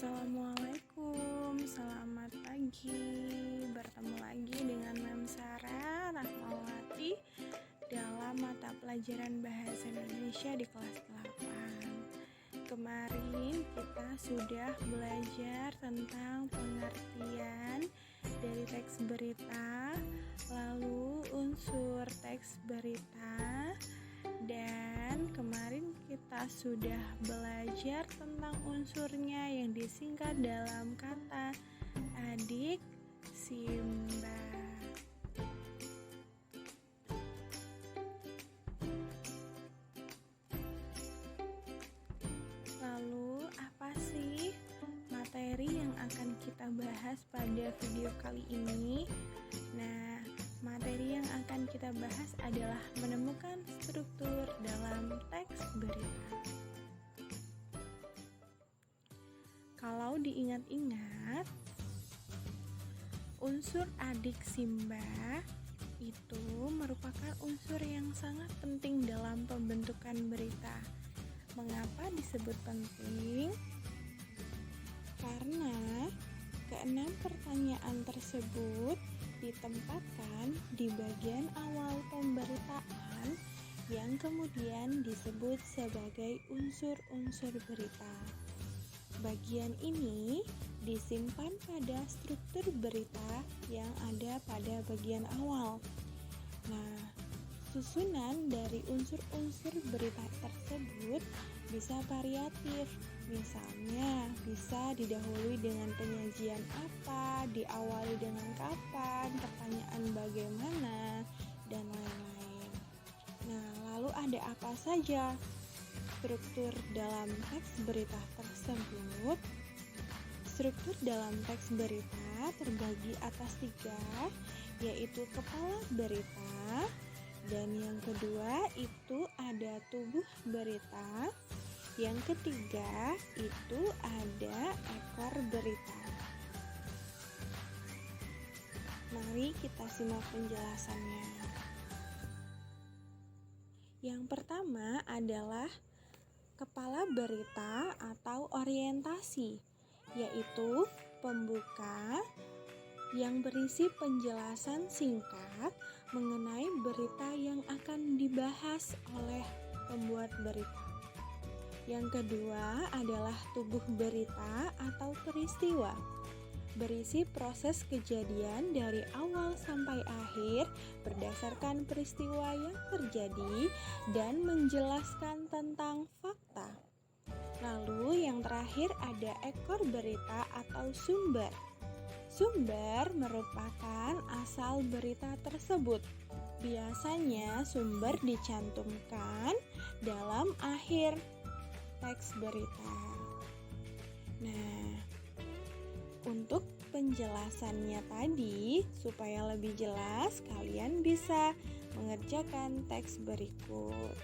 Assalamualaikum, selamat pagi. Bertemu lagi dengan Mem Sarah Rahmawati dalam mata pelajaran Bahasa Indonesia di kelas 8. Kemarin kita sudah belajar tentang pengertian dari teks berita, lalu unsur teks berita, dan kemarin kita sudah belajar tentang unsurnya yang disingkat dalam kata adik Simba. Lalu apa sih materi yang akan kita bahas pada video kali ini? Nah, materi yang akan kita bahas adalah menemukan struktur dalam teks berita. Kalau diingat-ingat, unsur adik Simba itu merupakan unsur yang sangat penting dalam pembentukan berita. Mengapa disebut penting? Karena keenam pertanyaan tersebut ditempatkan di bagian awal pemberitaan yang kemudian disebut sebagai unsur-unsur berita. Bagian ini disimpan pada struktur berita yang ada pada bagian awal. Nah, susunan dari unsur-unsur berita tersebut bisa variatif. Misalnya, bisa didahului dengan penyajian apa, diawali dengan kapan, pertanyaan bagaimana, dan lain-lain. Nah, lalu ada apa saja struktur dalam teks berita tersebut? Struktur dalam teks berita terbagi atas 3, yaitu kepala berita, dan yang kedua itu ada tubuh berita. Yang ketiga itu ada ekor berita. Mari kita simak penjelasannya. Yang pertama adalah kepala berita atau orientasi, yaitu pembuka yang berisi penjelasan singkat mengenai berita yang akan dibahas oleh pembuat berita. Yang kedua adalah tubuh berita atau peristiwa, berisi proses kejadian dari awal sampai akhir berdasarkan peristiwa yang terjadi dan menjelaskan tentang fakta. Lalu yang terakhir ada ekor berita atau sumber. Sumber merupakan asal berita tersebut. Biasanya sumber dicantumkan dalam akhir teks berita. Nah, untuk penjelasannya tadi, supaya lebih jelas, kalian bisa mengerjakan teks berikut.